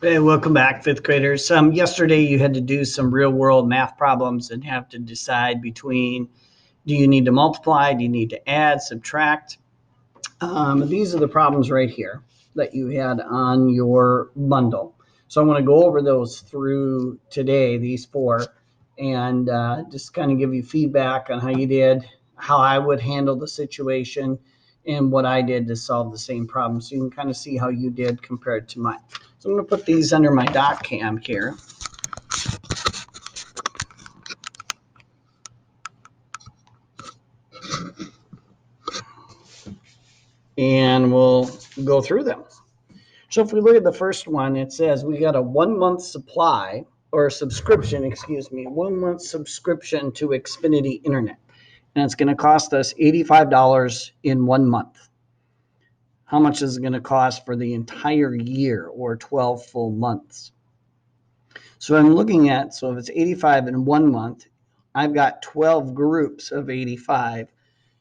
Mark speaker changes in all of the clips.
Speaker 1: Hey, welcome back, fifth graders. Yesterday you had to do some real world math problems and have to decide between do you need to multiply, do you need to add, subtract. These are the problems right here that you had on your bundle. So I'm going to go over those through today, these four, and just kind of give you feedback on how you did, how I would handle the situation, and what I did to solve the same problem. So you can kind of see how you did compared to mine. So I'm going to put these under my dot cam here. And we'll go through them. So if we look at the first one, it says we got a 1 month supply or subscription, 1 month subscription to Xfinity Internet. And it's going to cost us $85 in 1 month. How much is it going to cost for the entire year or 12 full months? So I'm looking at, so if it's 85 in 1 month, I've got 12 groups of 85.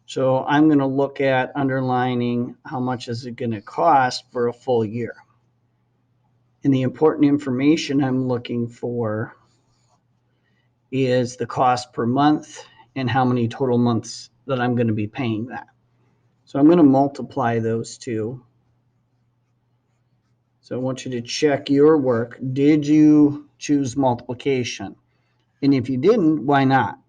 Speaker 1: So I'm going to look at underlining how much is it going to cost for a full year. And the important information I'm looking for is the cost per month and how many total months that I'm going to be paying that. So I'm going to multiply those two. So I want you to check your work. Did you choose multiplication? And if you didn't, why not?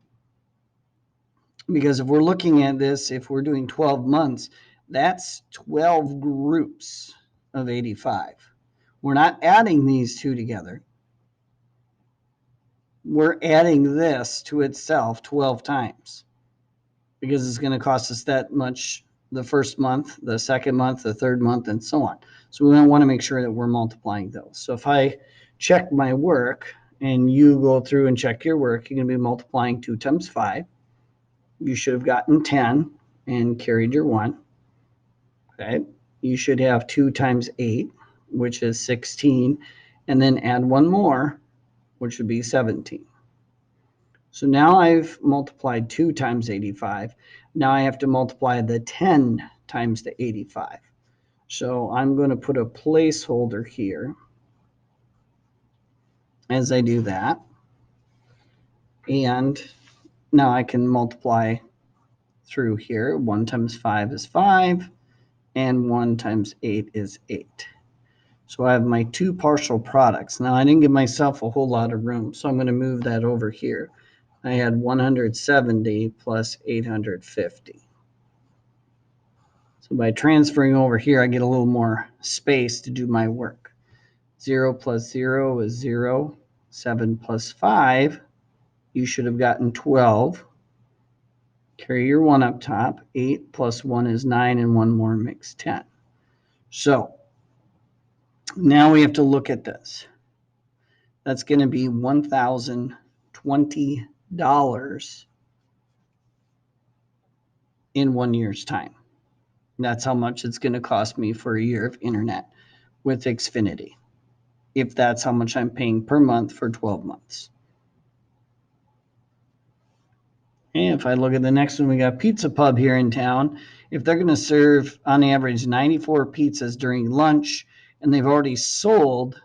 Speaker 1: Because if we're looking at this, if we're doing 12 months, that's 12 groups of 85. We're not adding these two together. We're adding this to itself 12 times because it's going to cost us that much the first month, the second month, the third month, and so on. So we want to make sure that we're multiplying those. So if I check my work and you go through and check your work, you're going to be multiplying 2 times 5. You should have gotten 10 and carried your 1. Okay. You should have 2 times 8, which is 16, and then add 1 more, which would be 17. So now I've multiplied 2 times 85. Now I have to multiply the 10 times the 85. So I'm going to put a placeholder here as I do that. And now I can multiply through here. 1 times 5 is 5, and 1 times 8 is 8. So I have my two partial products. Now I didn't give myself a whole lot of room, so I'm going to move that over here. I had 170 plus 850. So by transferring over here, I get a little more space to do my work. 0 plus 0 is 0. 7 plus 5, you should have gotten 12. Carry your 1 up top. 8 plus 1 is 9, and 1 more makes 10. So now we have to look at this. That's going to be $1,020 in 1 year's time. That's how much it's going to cost me for a year of internet with Xfinity, if that's how much I'm paying per month for 12 months. And if I look at the next one, we got Pizza Pub here in town. If they're going to serve on average 94 pizzas during lunch, and they've already sold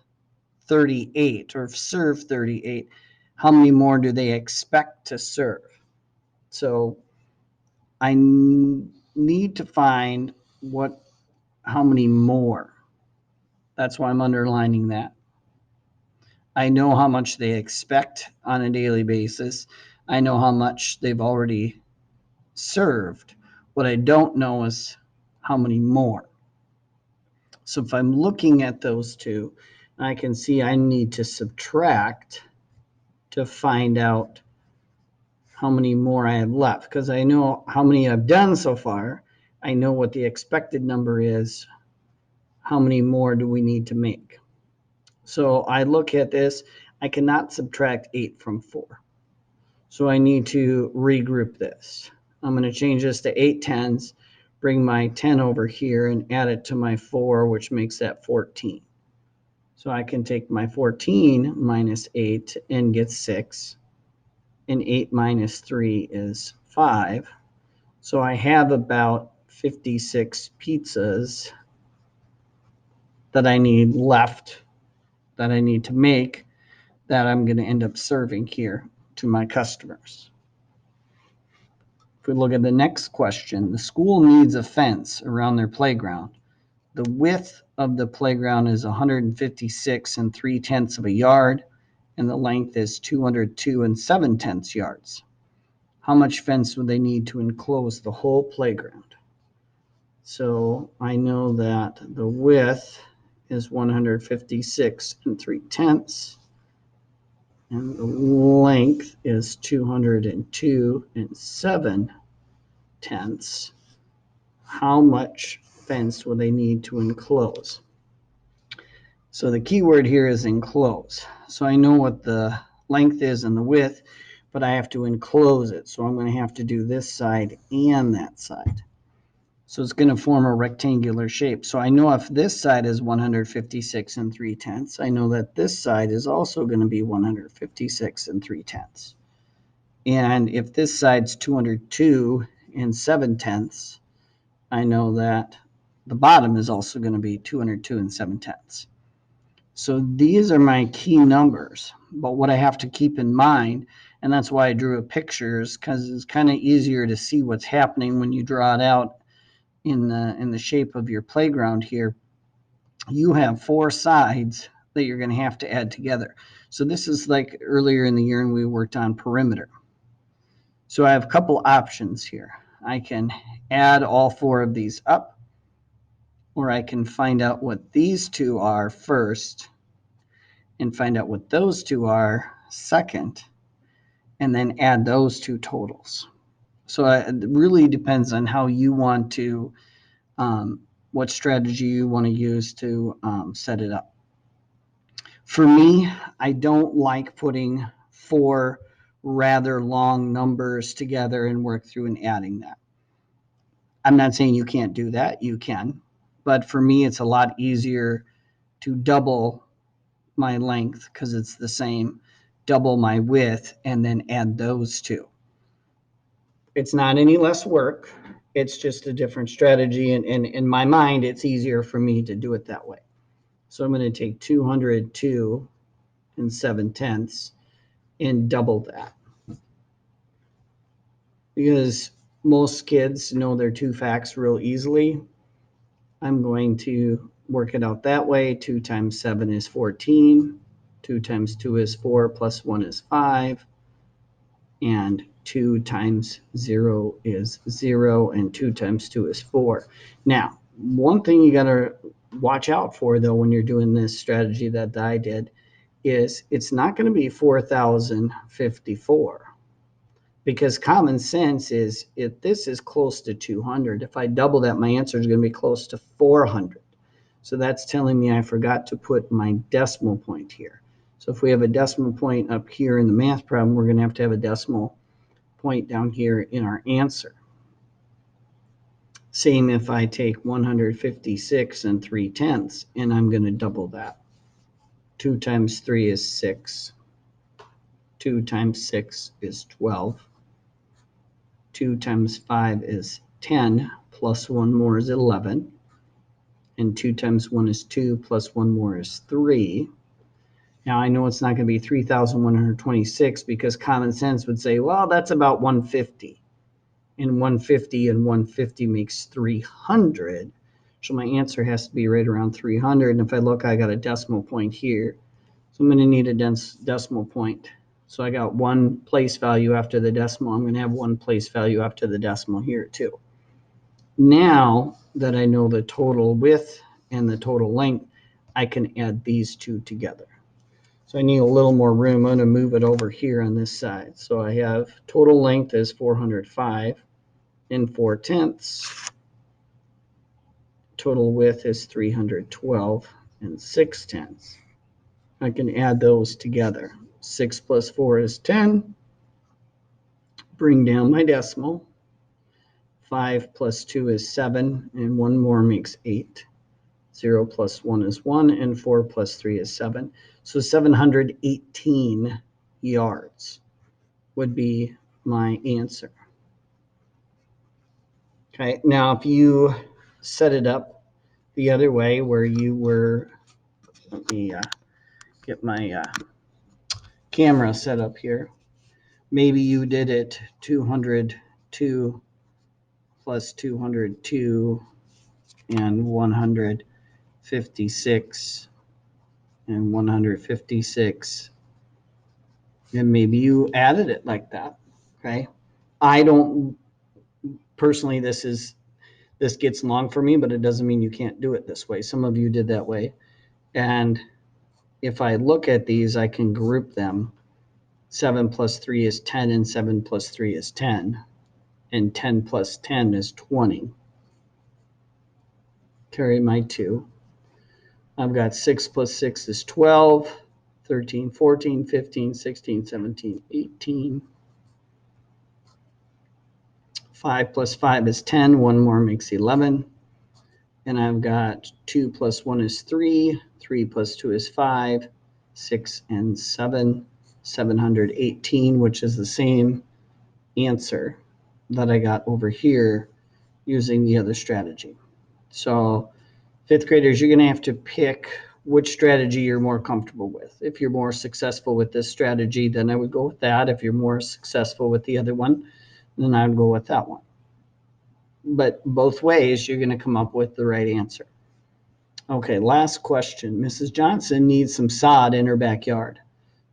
Speaker 1: 38 or served 38, how many more do they expect to serve? So I need to find how many more. That's why I'm underlining that. I know how much they expect on a daily basis. I know how much they've already served. What I don't know is how many more. So if I'm looking at those two, I can see I need to subtract to find out how many more I have left, because I know how many I've done so far. I know what the expected number is. How many more do we need to make? So I look at this. I cannot subtract 8 from 4. So I need to regroup this. I'm going to change this to 8 tens, bring my 10 over here and add it to my 4, which makes that 14. So I can take my 14 minus 8 and get 6. And 8 minus 3 is 5. So I have about 56 pizzas that I need left that I need to make that I'm going to end up serving here to my customers. If we look at the next question, the school needs a fence around their playground. The width of the playground is 156 and 3/10 of a yard, and the length is 202 and 7/10 yards. How much fence would they need to enclose the whole playground? So I know that the width is 156 and 3/10, and the length is 202 and 7/10. How much fence will they need to enclose? So the key word here is enclose. So I know what the length is and the width, but I have to enclose it. So I'm going to have to do this side and that side. So it's going to form a rectangular shape. So I know if this side is 156 and 3/10, I know that this side is also going to be 156 and 3/10. And if this side's 202 and 7/10, I know that the bottom is also going to be 202 and 7/10. So these are my key numbers. But what I have to keep in mind, and that's why I drew pictures, because it's kind of easier to see what's happening when you draw it out in the shape of your playground here. You have four sides that you're going to have to add together. So this is like earlier in the year and we worked on perimeter. So I have a couple options here. I can add all four of these up, or I can find out what these two are first and find out what those two are second, and then add those two totals. So it really depends on how you want to, what strategy you want to use to set it up. For me, I don't like putting four rather long numbers together and work through and adding that. I'm not saying you can't do that, you can, but for me, it's a lot easier to double my length because it's the same, double my width, and then add those two. It's not any less work. It's just a different strategy. And in my mind, it's easier for me to do it that way. So I'm going to take 202 and 7/10 and double that. Because most kids know their two facts real easily, I'm going to work it out that way. 2 times 7 is 14. 2 times 2 is 4, plus 1 is 5. And 2 times 0 is 0, and 2 times 2 is 4. Now, one thing you got to watch out for, though, when you're doing this strategy that I did, is it's not going to be 4,054. Because common sense is if this is close to 200, if I double that, my answer is going to be close to 400. So that's telling me I forgot to put my decimal point here. So if we have a decimal point up here in the math problem, we're going to have a decimal point down here in our answer. Same if I take 156 and 3/10, and I'm going to double that. 2 times 3 is 6. 2 times 6 is 12. 2 times 5 is 10, plus 1 more is 11. And 2 times 1 is 2, plus 1 more is 3. Now, I know it's not going to be 3,126 because common sense would say, well, that's about 150. And 150 makes 300. So my answer has to be right around 300. And if I look, I got a decimal point here. So I'm going to need a decimal point. So I got one place value after the decimal. I'm going to have one place value after the decimal here too. Now that I know the total width and the total length, I can add these two together. So I need a little more room. I'm going to move it over here on this side. So I have total length is 405 and 4/10. Total width is 312 and 6/10. I can add those together. 6 plus 4 is 10. Bring down my decimal. 5 plus 2 is 7, and 1 more makes 8. 0 plus 1 is 1, and 4 plus 3 is 7. So 718 yards would be my answer. Okay, now if you set it up the other way where you were, let me get my camera set up here. Maybe you did it 202 plus 202 and 156 and 156, and maybe you added it like that. Okay, I don't personally, this gets long for me, but it doesn't mean you can't do it this way. Some of you did that way, and if I look at these, I can group them. 7 plus 3 is 10, and 7 plus 3 is 10, and 10 plus 10 is 20. Carry my 2. I've got 6 plus 6 is 12, 13, 14, 15, 16, 17, 18. 5 plus 5 is 10. One more makes 11. And I've got 2 plus 1 is 3. 3 plus 2 is 5. 6 and 7. 718, which is the same answer that I got over here using the other strategy. So fifth graders, you're going to have to pick which strategy you're more comfortable with. If you're more successful with this strategy, then I would go with that. If you're more successful with the other one, then I would go with that one. But both ways, you're going to come up with the right answer. Okay, last question. Mrs. Johnson needs some sod in her backyard.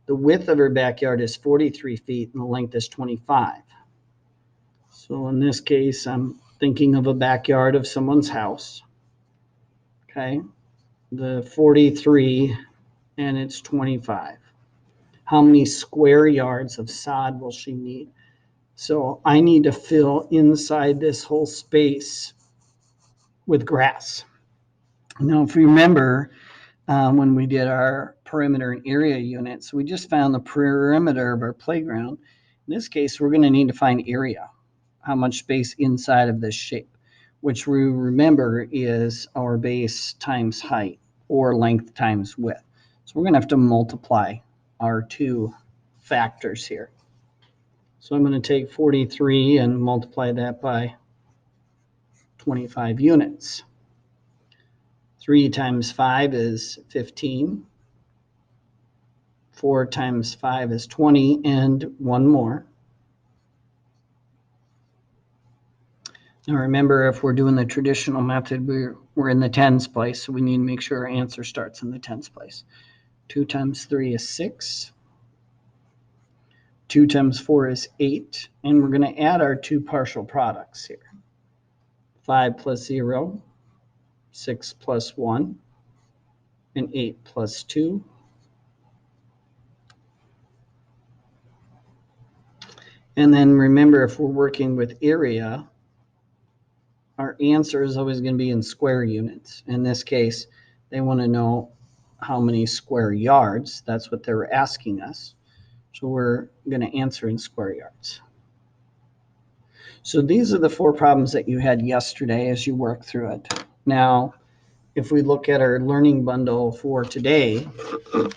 Speaker 1: The width of her backyard is 43 feet and the length is 25. So in this case, I'm thinking of a backyard of someone's house. Okay, the 43 and it's 25. How many square yards of sod will she need? So I need to fill inside this whole space with grass. Now, if you remember, when we did our perimeter and area units, we just found the perimeter of our playground. In this case, we're going to need to find area, how much space inside of this shape, which we remember is our base times height or length times width. So we're going to have to multiply our two factors here. So I'm going to take 43 and multiply that by 25 units. 3 times 5 is 15. 4 times 5 is 20, and one more. Now remember, if we're doing the traditional method, we're in the tens place, so we need to make sure our answer starts in the tens place. 2 times 3 is 6. 2 times 4 is 8, and we're going to add our two partial products here. 5 plus 0, 6 plus 1, and 8 plus 2. And then remember, if we're working with area, our answer is always going to be in square units. In this case, they want to know how many square yards. That's what they were asking us. So we're going to answer in square yards. So these are the 4 problems that you had yesterday as you work through it. Now, if we look at our learning bundle for today, it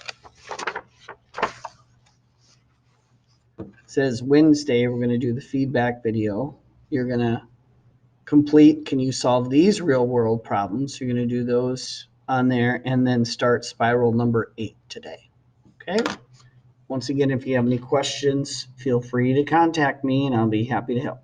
Speaker 1: says Wednesday, we're going to do the feedback video. You're going to complete, can you solve these real world problems? You're going to do those on there and then start spiral number 8 today. Okay. Once again, if you have any questions, feel free to contact me and I'll be happy to help.